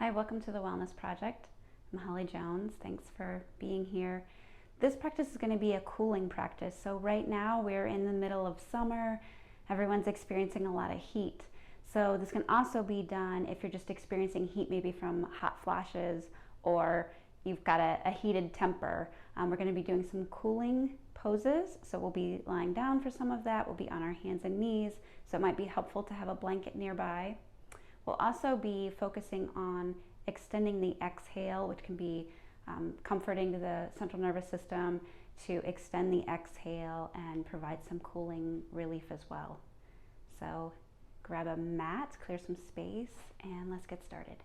Hi, welcome to the Wellness Project. I'm Holly Jones. Thanks for being here. This practice is going to be a cooling practice. So right now we're in the middle of summer. Everyone's experiencing a lot of heat. So this can also be done if you're just experiencing heat, maybe from hot flashes, or you've got a heated temper. We're going to be doing some cooling poses. So we'll be lying down for some of that. We'll be on our hands and knees. So it might be helpful to have a blanket nearby. We'll also be focusing on extending the exhale, which can be comforting to the central nervous system, to extend the exhale and provide some cooling relief as well. So grab a mat, clear some space, and let's get started.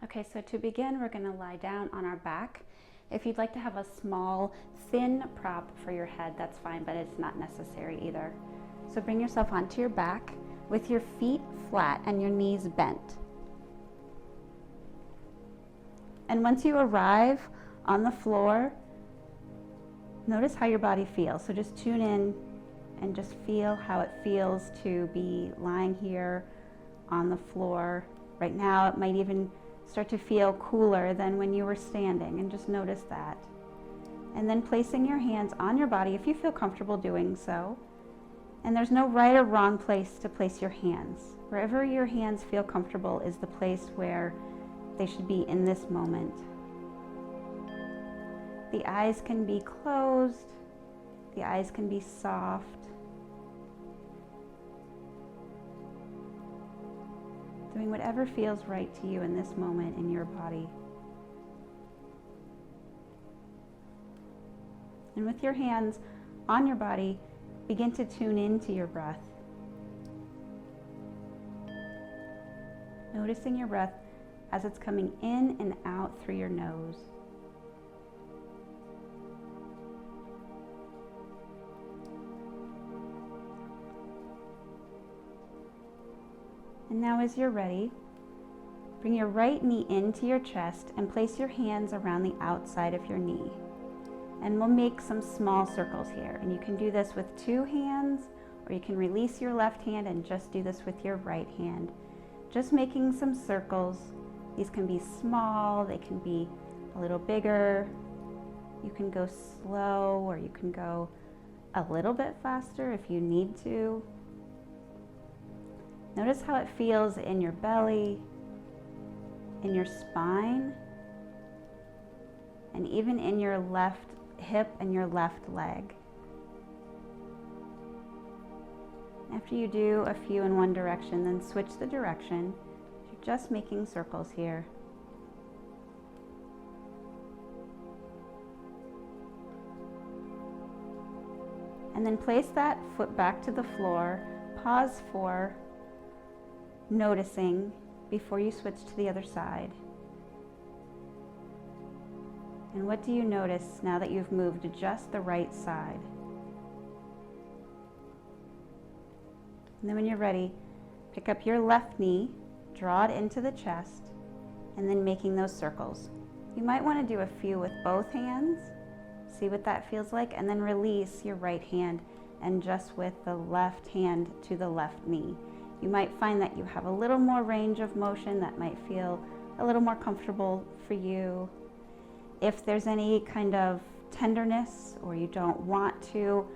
Okay, so to begin, we're going to lie down on our back. If you'd like to have a small, thin prop for your head, that's fine, but it's not necessary either. So bring yourself onto your back with your feet flat and your knees bent. And once you arrive on the floor, notice how your body feels. So just tune in and just feel how it feels to be lying here on the floor. Right now, it might even start to feel cooler than when you were standing, and just notice that. And then placing your hands on your body if you feel comfortable doing so. And there's no right or wrong place to place your hands. Wherever your hands feel comfortable is the place where they should be in this moment. The eyes can be closed. The eyes can be soft. Doing whatever feels right to you in this moment in your body. And with your hands on your body, begin to tune into your breath. Noticing your breath as it's coming in and out through your nose. And now as you're ready, bring your right knee into your chest and place your hands around the outside of your knee. And we'll make some small circles here. And you can do this with two hands, or you can release your left hand and just do this with your right hand. Just making some circles. These can be small, they can be a little bigger. You can go slow, or you can go a little bit faster if you need to. Notice how it feels in your belly, in your spine, and even in your left hip and your left leg. After you do a few in one direction, then switch the direction. You're just making circles here. And then place that foot back to the floor. Pause for noticing before you switch to the other side. And what do you notice now that you've moved to just the right side? And then when you're ready, pick up your left knee, draw it into the chest, and then making those circles. You might want to do a few with both hands, see what that feels like, and then release your right hand and just with the left hand to the left knee. You might find that you have a little more range of motion that might feel a little more comfortable for you. If there's any kind of tenderness, or you don't want to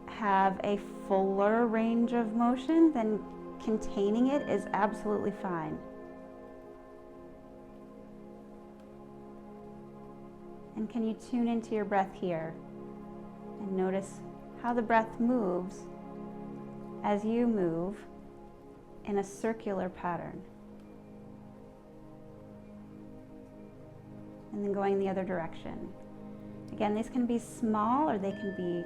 have a fuller range of motion, then containing it is absolutely fine. And can you tune into your breath here and notice how the breath moves as you move in a circular pattern? And then going the other direction. Again, these can be small or they can be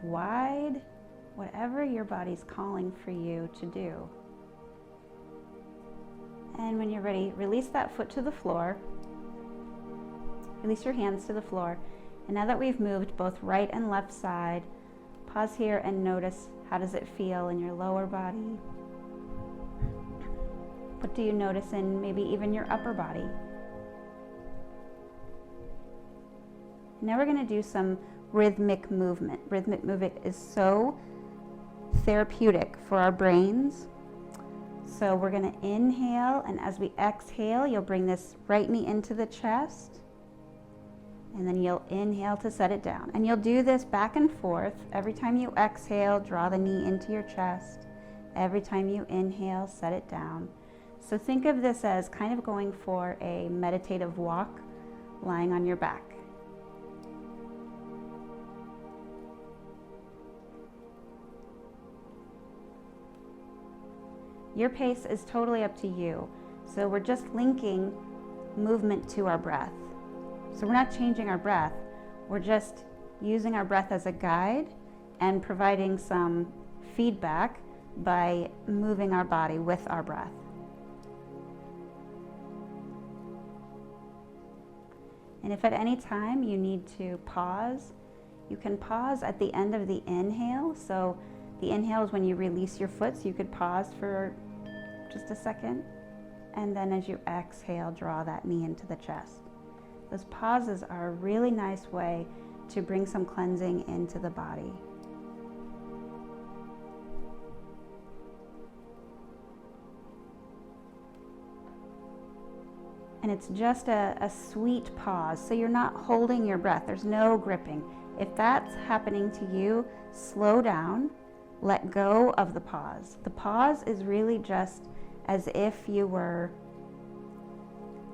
wide, whatever your body's calling for you to do. And when you're ready, release that foot to the floor. Release your hands to the floor. And now that we've moved both right and left side, pause here and notice, how does it feel in your lower body? What do you notice in maybe even your upper body? Now we're going to do some rhythmic movement. Rhythmic movement is so therapeutic for our brains. So we're going to inhale, and as we exhale, you'll bring this right knee into the chest, and then you'll inhale to set it down. And you'll do this back and forth. Every time you exhale, draw the knee into your chest. Every time you inhale, set it down. So think of this as kind of going for a meditative walk, lying on your back. Your pace is totally up to you. So we're just linking movement to our breath. So we're not changing our breath. We're just using our breath as a guide and providing some feedback by moving our body with our breath. And if at any time you need to pause, you can pause at the end of the inhale. So the inhale is when you release your foot, so you could pause for just a second. And then as you exhale, draw that knee into the chest. Those pauses are a really nice way to bring some cleansing into the body. And it's just a sweet pause, so you're not holding your breath. There's no gripping. If that's happening to you, slow down, let go of the pause. The pause is really just as if you were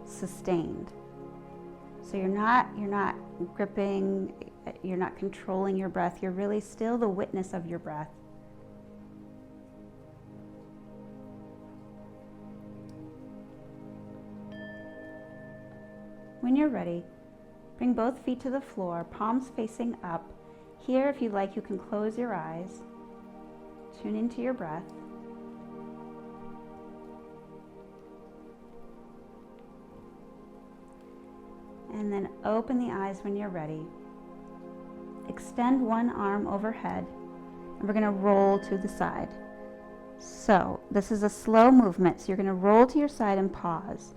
sustained. So you're not gripping, you're not controlling your breath. You're really still the witness of your breath. When you're ready, bring both feet to the floor, palms facing up. Here, if you like, you can close your eyes. Tune into your breath. And then open the eyes when you're ready. Extend one arm overhead, and we're going to roll to the side. So this is a slow movement, so you're going to roll to your side and pause.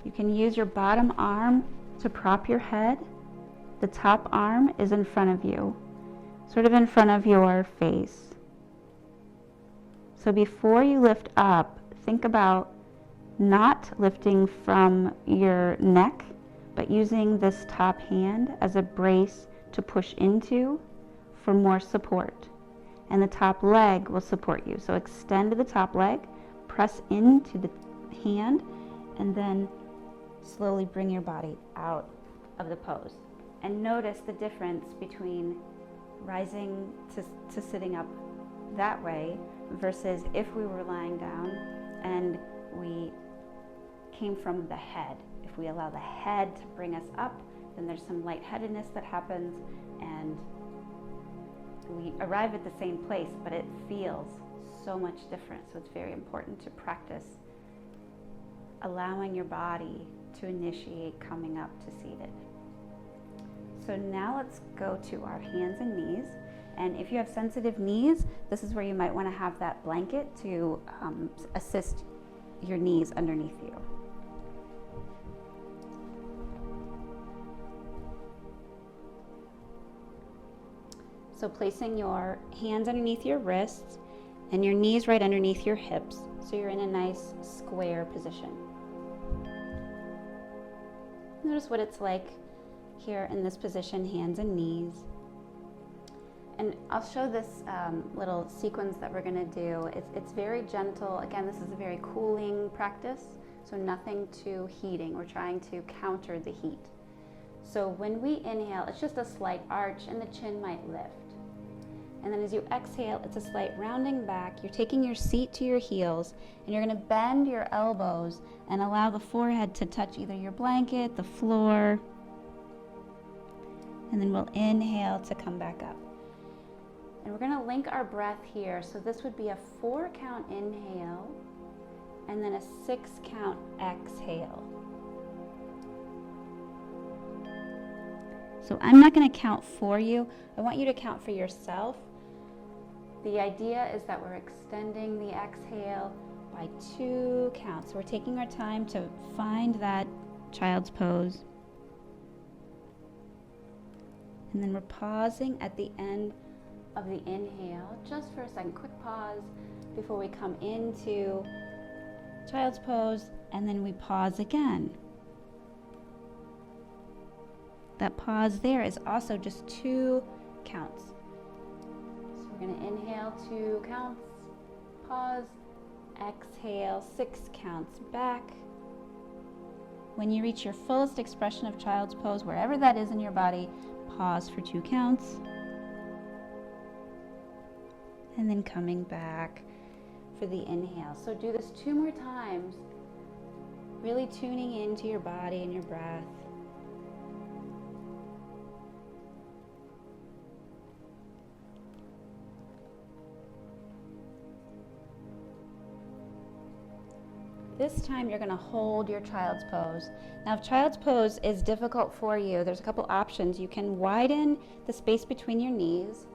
You can use your bottom arm to prop your head. The top arm is in front of you, sort of in front of your face. So before you lift up, think about not lifting from your neck, but using this top hand as a brace to push into for more support. And the top leg will support you. So extend to the top leg, press into the hand, and then slowly bring your body out of the pose. And notice the difference between rising to sitting up that way versus if we were lying down and we came from the head. If we allow the head to bring us up, then there's some lightheadedness that happens and we arrive at the same place, but it feels so much different. So it's very important to practice allowing your body to initiate coming up to seated. So now let's go to our hands and knees. And if you have sensitive knees, this is where you might want to have that blanket to assist your knees underneath you. So placing your hands underneath your wrists and your knees right underneath your hips, so you're in a nice square position. Notice what it's like here in this position, hands and knees. And I'll show this little sequence that we're going to do. It's very gentle. Again, this is a very cooling practice, so nothing too heating. We're trying to counter the heat. So when we inhale, it's just a slight arch and the chin might lift. And then as you exhale, it's a slight rounding back. You're taking your seat to your heels, and you're going to bend your elbows and allow the forehead to touch either your blanket, the floor. And then we'll inhale to come back up. And we're going to link our breath here. So this would be a 4-count inhale and then a 6-count exhale. So I'm not going to count for you. I want you to count for yourself. The idea is that we're extending the exhale by 2 counts. So we're taking our time to find that child's pose. And then we're pausing at the end of the inhale, just for a second. Quick pause before we come into child's pose, and then we pause again. That pause there is also just 2 counts. So we're going to inhale 2 counts, pause, exhale 6 counts back. When you reach your fullest expression of child's pose, wherever that is in your body, pause for 2 counts. And then coming back for the inhale. So do this 2 more times, really tuning into your body and your breath. This time you're going to hold your child's pose. Now if child's pose is difficult for you, there's a couple options. You can widen the space between your knees,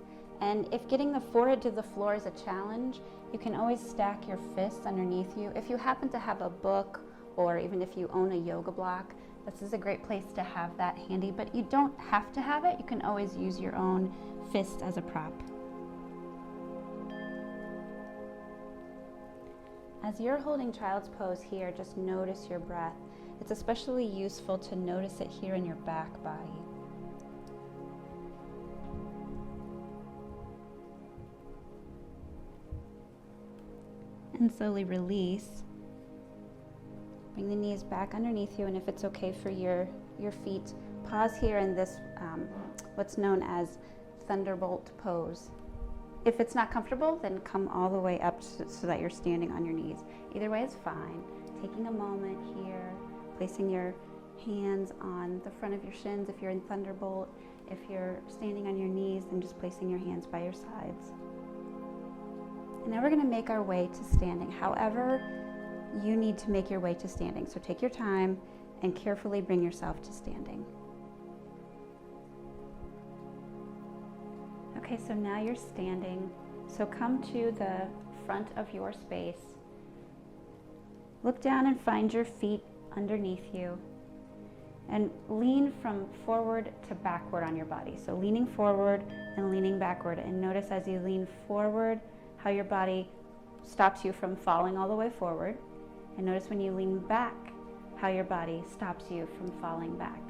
and if getting the forehead to the floor is a challenge, you can always stack your fists underneath you. If you happen to have a book, or even if you own a yoga block, this is a great place to have that handy, but you don't have to have it. You can always use your own fist as a prop. As you're holding child's pose here, just notice your breath. It's especially useful to notice it here in your back body. And slowly release. Bring the knees back underneath you, and if it's okay for your feet, pause here in this, what's known as thunderbolt pose. If it's not comfortable, then come all the way up so that you're standing on your knees. Either way is fine. Taking a moment here, placing your hands on the front of your shins if you're in thunderbolt. If you're standing on your knees, then just placing your hands by your sides. And now we're going to make our way to standing. However, you need to make your way to standing. So take your time and carefully bring yourself to standing. Okay, so now you're standing. So come to the front of your space. Look down and find your feet underneath you. And lean from forward to backward on your body. So leaning forward and leaning backward. And notice as you lean forward, how your body stops you from falling all the way forward. And notice when you lean back, how your body stops you from falling back.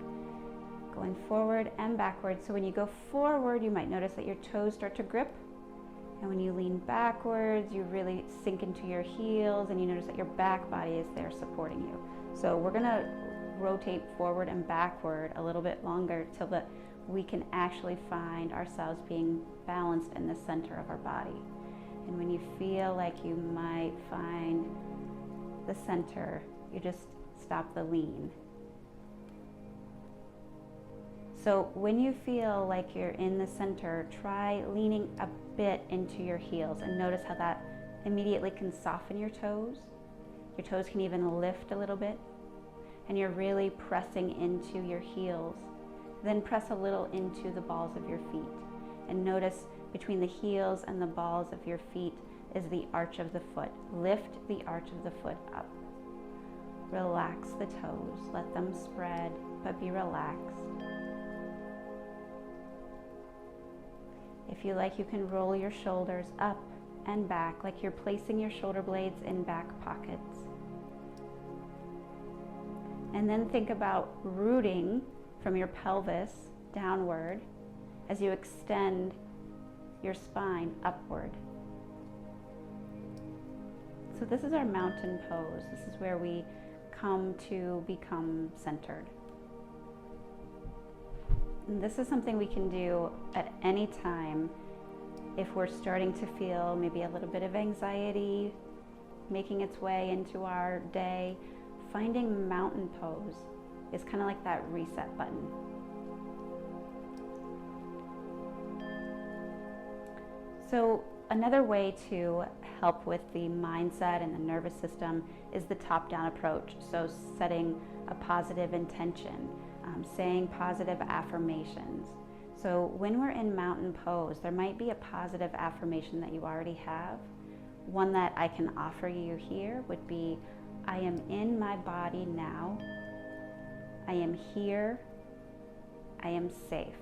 Going forward and backward. So when you go forward, you might notice that your toes start to grip. And when you lean backwards, you really sink into your heels, and you notice that your back body is there supporting you. So we're gonna rotate forward and backward a little bit longer till that we can actually find ourselves being balanced in the center of our body. And when you feel like you might find the center, you just stop the lean. So when you feel like you're in the center, try leaning a bit into your heels, and notice how that immediately can soften your toes. Your toes can even lift a little bit, and you're really pressing into your heels. Then press a little into the balls of your feet, and notice between the heels and the balls of your feet is the arch of the foot. Lift the arch of the foot up. Relax the toes, let them spread, but be relaxed. If you like, you can roll your shoulders up and back like you're placing your shoulder blades in back pockets. And then think about rooting from your pelvis downward as you extend your spine upward. So this is our mountain pose. This is where we come to become centered. And this is something we can do at any time if we're starting to feel maybe a little bit of anxiety making its way into our day. Finding mountain pose is kind of like that reset button. So another way to help with the mindset and the nervous system is the top-down approach. So setting a positive intention, saying positive affirmations. So when we're in mountain pose, there might be a positive affirmation that you already have. One that I can offer you here would be, I am in my body now. I am here. I am safe.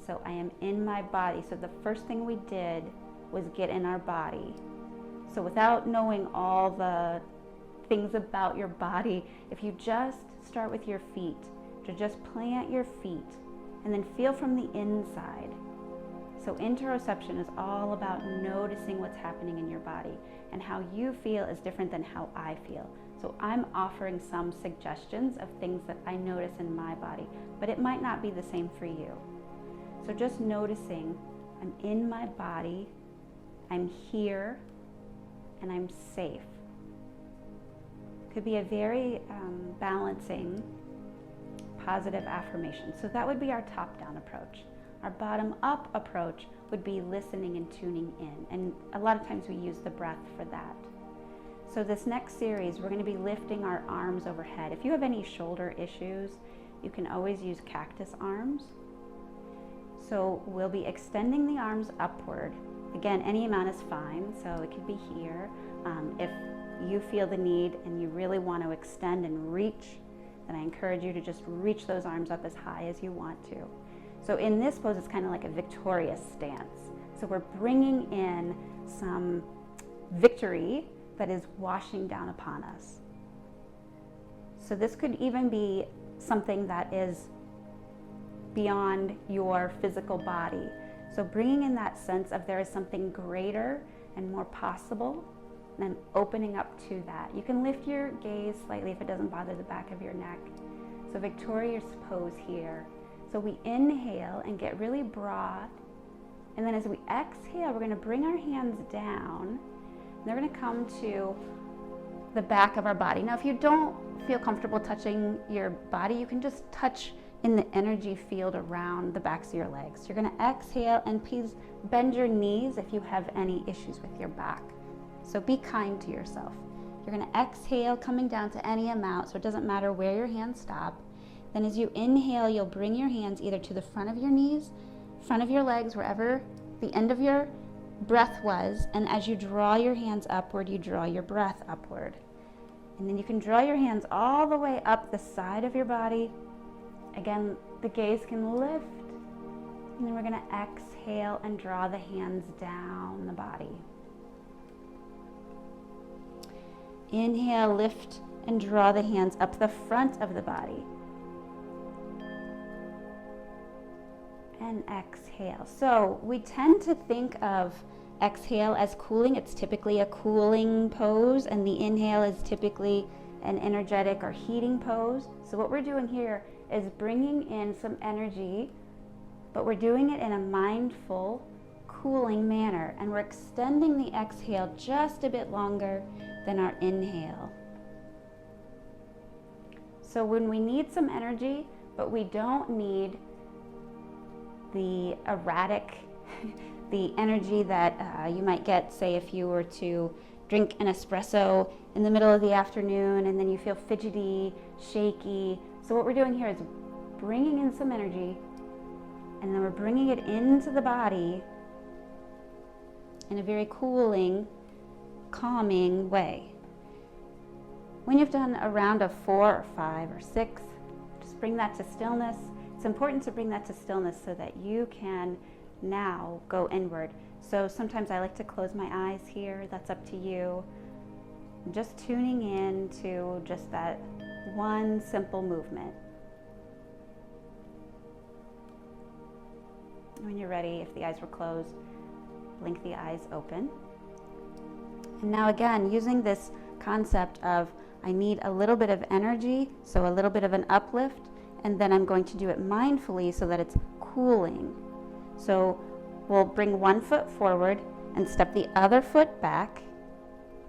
So I am in my body. So the first thing we did was get in our body. So without knowing all the things about your body, if you just start with your feet, to just plant your feet and then feel from the inside. So interoception is all about noticing what's happening in your body, and how you feel is different than how I feel. So I'm offering some suggestions of things that I notice in my body, but it might not be the same for you. So just noticing, I'm in my body, I'm here, and I'm safe. Could be a very balancing, positive affirmation. So that would be our top-down approach. Our bottom-up approach would be listening and tuning in. And a lot of times we use the breath for that. So this next series, we're going to be lifting our arms overhead. If you have any shoulder issues, you can always use cactus arms. So we'll be extending the arms upward. Again, any amount is fine, so it could be here. If you feel the need and you really want to extend and reach, then I encourage you to just reach those arms up as high as you want to. So in this pose, it's kind of like a victorious stance. So we're bringing in some victory that is washing down upon us. So this could even be something that is beyond your physical body. So bringing in that sense of there is something greater and more possible, and then opening up to that. You can lift your gaze slightly if it doesn't bother the back of your neck. So victorious pose here. So we inhale and get really broad, and then as we exhale, we're going to bring our hands down. They're going to come to the back of our body. Now, if you don't feel comfortable touching your body, you can just touch in the energy field around the backs of your legs. You're going to exhale, and please bend your knees if you have any issues with your back. So be kind to yourself. You're going to exhale, coming down to any amount, so it doesn't matter where your hands stop. Then as you inhale, you'll bring your hands either to the front of your knees, front of your legs, wherever the end of your breath was, and as you draw your hands upward, you draw your breath upward. And then you can draw your hands all the way up the side of your body. Again, the gaze can lift, and then we're going to exhale and draw the hands down the body. Inhale, lift, and draw the hands up the front of the body. And exhale. So we tend to think of exhale as cooling. It's typically a cooling pose, and the inhale is typically an energetic or heating pose. So what we're doing here is bringing in some energy, but we're doing it in a mindful, cooling manner, and we're extending the exhale just a bit longer than our inhale. So when we need some energy, but we don't need the erratic, the energy that you might get, say, if you were to drink an espresso in the middle of the afternoon and then you feel fidgety, shaky. So what we're doing here is bringing in some energy, and then we're bringing it into the body in a very cooling, calming way. When you've done a round of 4 or 5 or 6, just bring that to stillness. It's important to bring that to stillness so that you can now go inward. So sometimes I like to close my eyes here. That's up to you. I'm just tuning in to just that one simple movement. When you're ready, if the eyes were closed, blink the eyes open. And now again, using this concept of I need a little bit of energy, so a little bit of an uplift, and then I'm going to do it mindfully so that it's cooling. So we'll bring one foot forward and step the other foot back.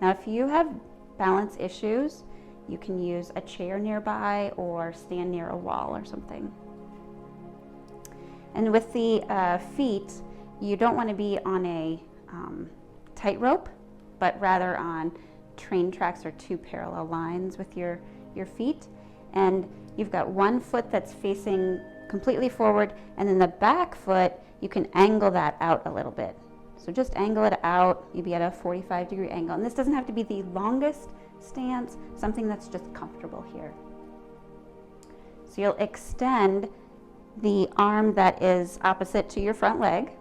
Now if you have balance issues, you can use a chair nearby or stand near a wall or something. And with the feet, you don't want to be on a tightrope, but rather on train tracks or 2 parallel lines with your feet. And you've got one foot that's facing completely forward, and then the back foot, you can angle that out a little bit. So just angle it out, you'd be at a 45-degree angle. And this doesn't have to be the longest stance, something that's just comfortable here. So you'll extend the arm that is opposite to your front leg.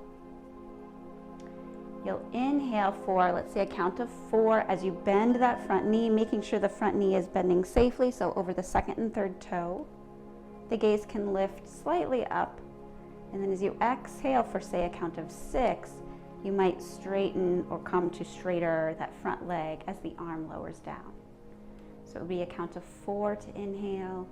You'll inhale for, let's say, a count of 4 as you bend that front knee, making sure the front knee is bending safely, so over the second and third toe. The gaze can lift slightly up. And then as you exhale for, say, a count of 6, you might straighten or come to straighter that front leg as the arm lowers down. So it would be a count of 4 to inhale.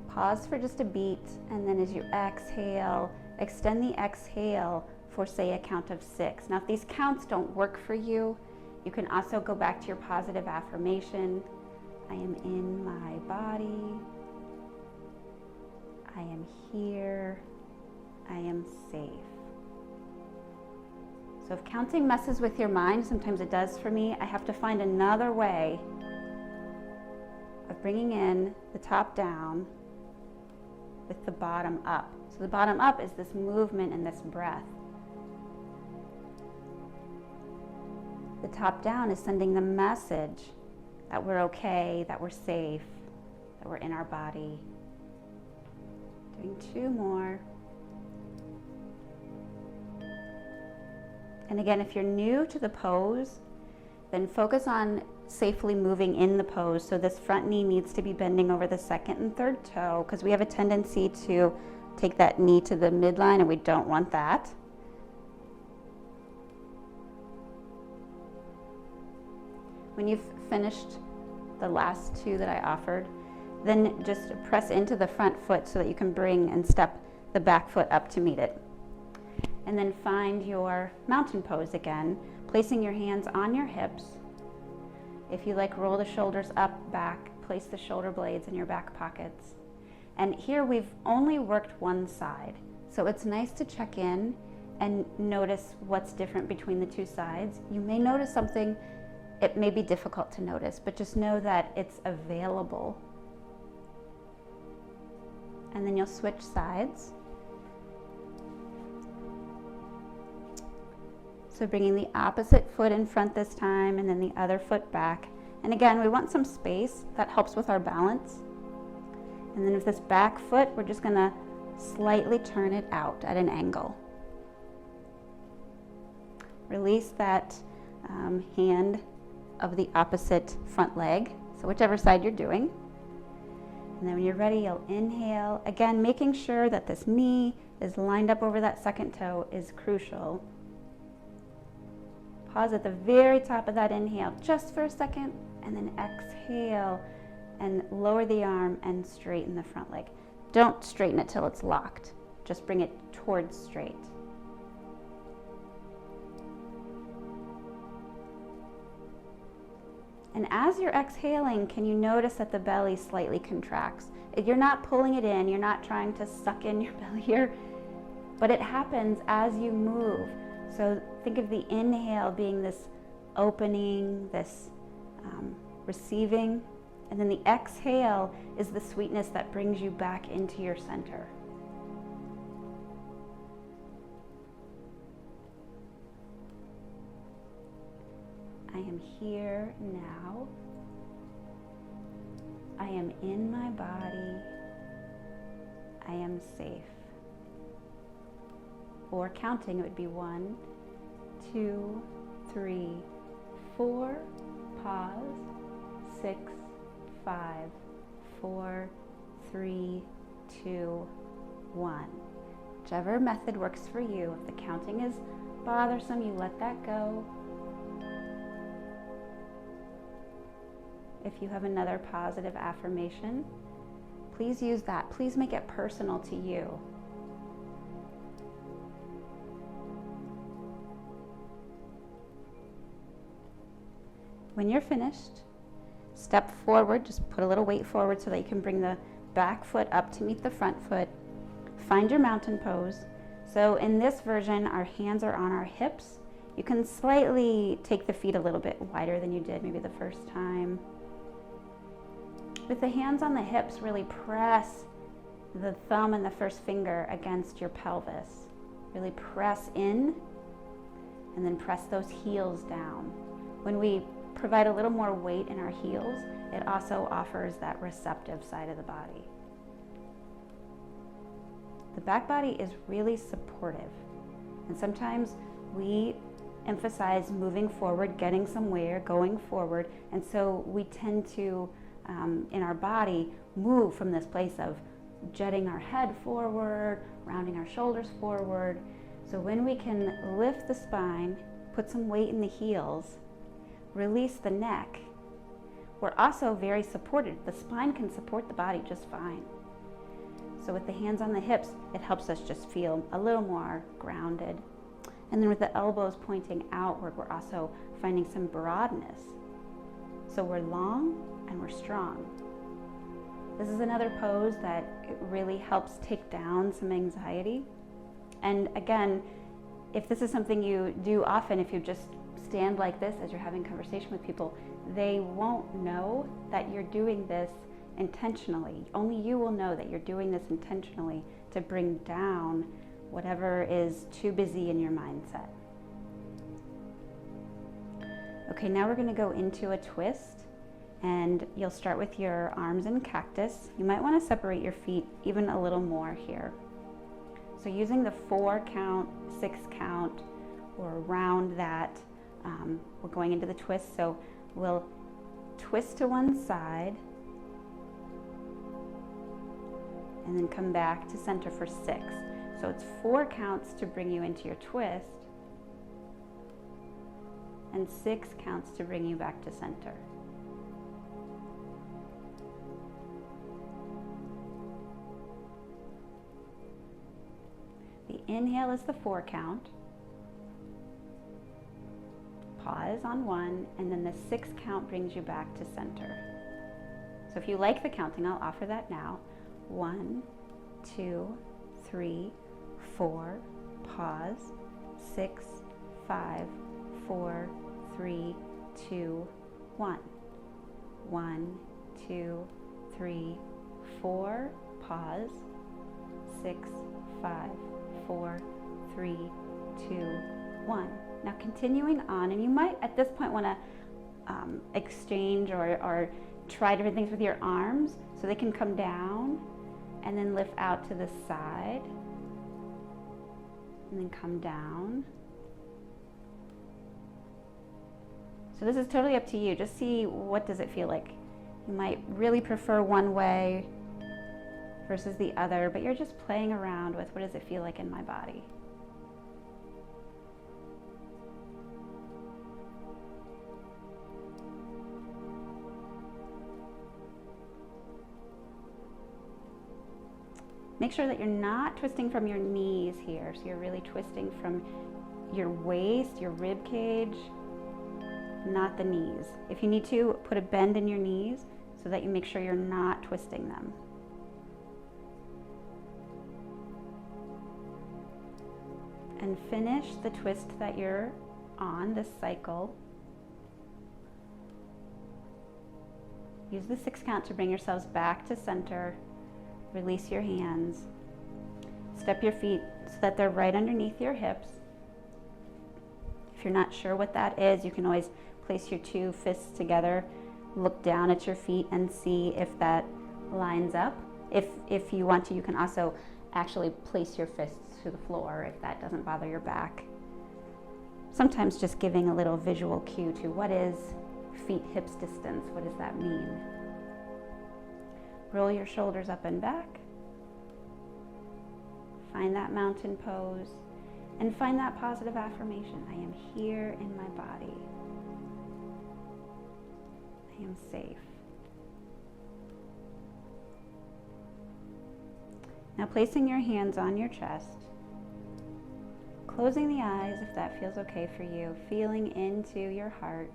Pause for just a beat, and then as you exhale, extend the exhale for, say, a count of 6. Now, if these counts don't work for you, you can also go back to your positive affirmation. I am in my body. I am here. I am safe. So if counting messes with your mind, sometimes it does for me, I have to find another way of bringing in the top down with the bottom up. So the bottom up is this movement and this breath. The top down is sending the message that we're okay, that we're safe, that we're in our body. Doing 2 more. And again, if you're new to the pose, then focus on safely moving in the pose. So this front knee needs to be bending over the second and third toe, because we have a tendency to take that knee to the midline, and we don't want that. When you've finished the last 2 that I offered, then just press into the front foot so that you can bring and step the back foot up to meet it. And then find your mountain pose again, placing your hands on your hips. If you like, roll the shoulders up, back, place the shoulder blades in your back pockets. And here we've only worked one side, so it's nice to check in and notice what's different between the 2 sides. You may notice something, it may be difficult to notice, but just know that it's available. And then you'll switch sides. So bringing the opposite foot in front this time, and then the other foot back. And again, we want some space. That helps with our balance. And then with this back foot, we're just gonna slightly turn it out at an angle. Release that hand of the opposite front leg, so whichever side you're doing. And then when you're ready, you'll inhale. Again, making sure that this knee is lined up over that second toe is crucial. Pause at the very top of that inhale just for a second, and then exhale and lower the arm and straighten the front leg. Don't straighten it till it's locked. Just bring it towards straight. And as you're exhaling, can you notice that the belly slightly contracts? You're not pulling it in, you're not trying to suck in your belly here, but it happens as you move. So think of the inhale being this opening, this receiving, and then the exhale is the sweetness that brings you back into your center. I am here now. I am in my body. I am safe. Or counting, it would be 1, 2, 3, 4, pause, 6, 5, 4, 3, 2, 1. Whichever method works for you. If the counting is bothersome, you let that go. If you have another positive affirmation, please use that. Please make it personal to you. When you're finished, step forward, just put a little weight forward so that you can bring the back foot up to meet the front foot. Find your mountain pose. So in this version, our hands are on our hips. You can slightly take the feet a little bit wider than you did maybe the first time. With the hands on the hips, really press the thumb and the first finger against your pelvis. Really press in and then press those heels down. When we provide a little more weight in our heels, it also offers that receptive side of the body. The back body is really supportive. And sometimes we emphasize moving forward, getting somewhere, going forward, and so we tend to, in our body, move from this place of jutting our head forward, rounding our shoulders forward. So when we can lift the spine, put some weight in the heels, release the neck, we're also very supported. The spine can support the body just fine. So with the hands on the hips, it helps us just feel a little more grounded. And then with the elbows pointing outward, we're also finding some broadness. So we're long and we're strong. This is another pose that really helps take down some anxiety. And again, if this is something you do often, if you just stand like this as you're having conversation with people, they won't know that you're doing this intentionally. Only you will know that you're doing this intentionally to bring down whatever is too busy in your mindset. Okay, now we're going to go into a twist, and you'll start with your arms in cactus. You might want to separate your feet even a little more here. So using the 4 count, 6 count, or around that, we're going into the twist. So we'll twist to one side and then come back to center for 6. So it's 4 counts to bring you into your twist and 6 counts to bring you back to center. The inhale is the 4 count. Pause on 1, and then the 6 count brings you back to center. So if you like the counting, I'll offer that now. 1, 2, 3, 4, pause, 6, 5, 4, 3, 2, 1. 1, 2, 3, 4, pause, 6, 5, 4, 3, 2, 1. Now continuing on, and you might at this point want to exchange or try different things with your arms so they can come down and then lift out to the side and then come down. So this is totally up to you. Just see what does it feel like. You might really prefer one way versus the other, but you're just playing around with what does it feel like in my body. Make sure that you're not twisting from your knees here. So you're really twisting from your waist, your rib cage, not the knees. If you need to, put a bend in your knees so that you make sure you're not twisting them. And finish the twist that you're on, this cycle. Use the 6 count to bring yourselves back to center. Release your hands. Step your feet so that they're right underneath your hips. If you're not sure what that is, you can always place your 2 fists together, look down at your feet and see if that lines up. If you want to, you can also actually place your fists to the floor if that doesn't bother your back. Sometimes just giving a little visual cue to what is feet hips distance, what does that mean? Roll your shoulders up and back. Find that mountain pose and find that positive affirmation. I am here in my body. I am safe. Now placing your hands on your chest, closing the eyes if that feels okay for you, feeling into your heart.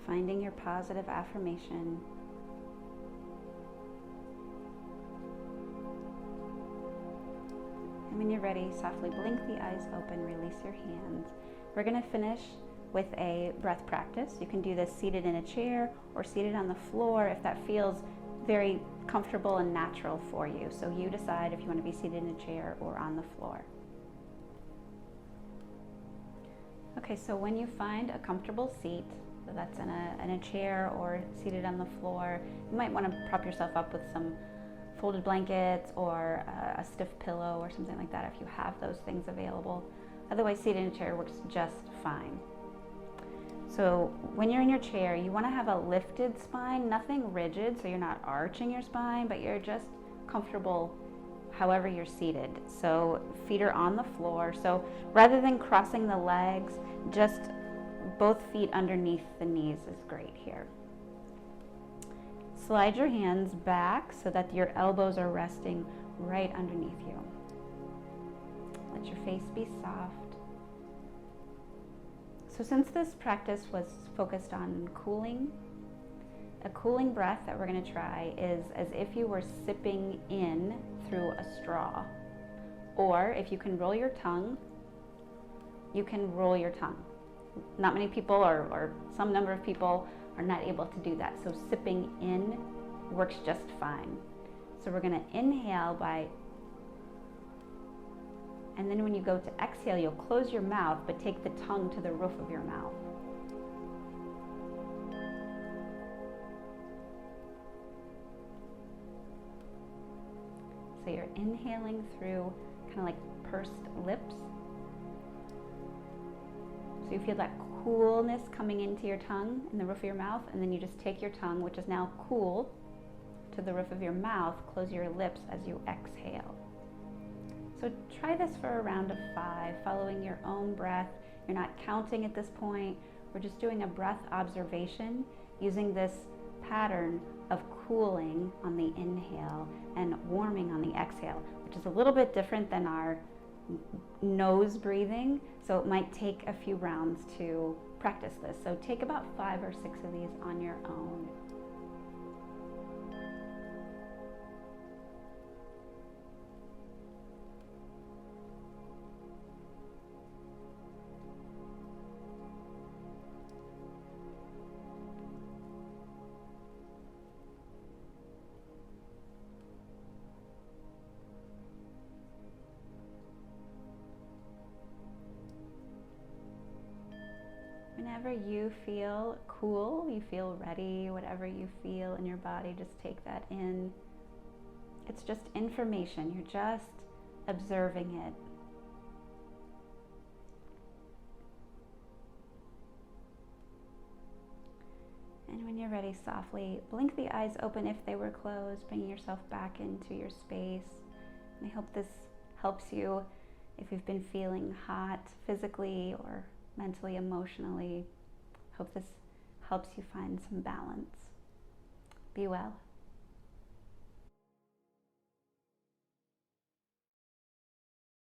Finding your positive affirmation. And when you're ready, softly blink the eyes open, release your hands. We're going to finish with a breath practice. You can do this seated in a chair or seated on the floor if that feels very comfortable and natural for you. So you decide if you want to be seated in a chair or on the floor. Okay, so when you find a comfortable seat, whether that's in a chair or seated on the floor. You might want to prop yourself up with some folded blankets or a stiff pillow or something like that if you have those things available. Otherwise, seated in a chair works just fine. So when you're in your chair, you want to have a lifted spine, nothing rigid, so you're not arching your spine, but you're just comfortable however you're seated. So feet are on the floor. So rather than crossing the legs, just both feet underneath the knees is great here. Slide your hands back so that your elbows are resting right underneath you. Let your face be soft. So since this practice was focused on cooling, a cooling breath that we're going to try is as if you were sipping in through a straw. Or if you can roll your tongue, you can roll your tongue. Not many people or some number of people are not able to do that. So sipping in works just fine. So we're going to inhale and then when you go to exhale, you'll close your mouth, but take the tongue to the roof of your mouth. So you're inhaling through kind of like pursed lips. So you feel that coolness coming into your tongue in the roof of your mouth, and then you just take your tongue, which is now cool, to the roof of your mouth, close your lips as you exhale. So try this for a round of 5, following your own breath. You're not counting at this point. We're just doing a breath observation using this pattern of cooling on the inhale and warming on the exhale, which is a little bit different than our nose breathing. So it might take a few rounds to practice this. So take about 5 or 6 of these on your own. Whenever you feel cool, you feel ready, whatever you feel in your body, just take that in. It's just information. You're just observing it. And when you're ready, softly blink the eyes open if they were closed, bringing yourself back into your space. And I hope this helps you if you've been feeling hot physically or mentally, emotionally. Hope this helps you find some balance. Be well.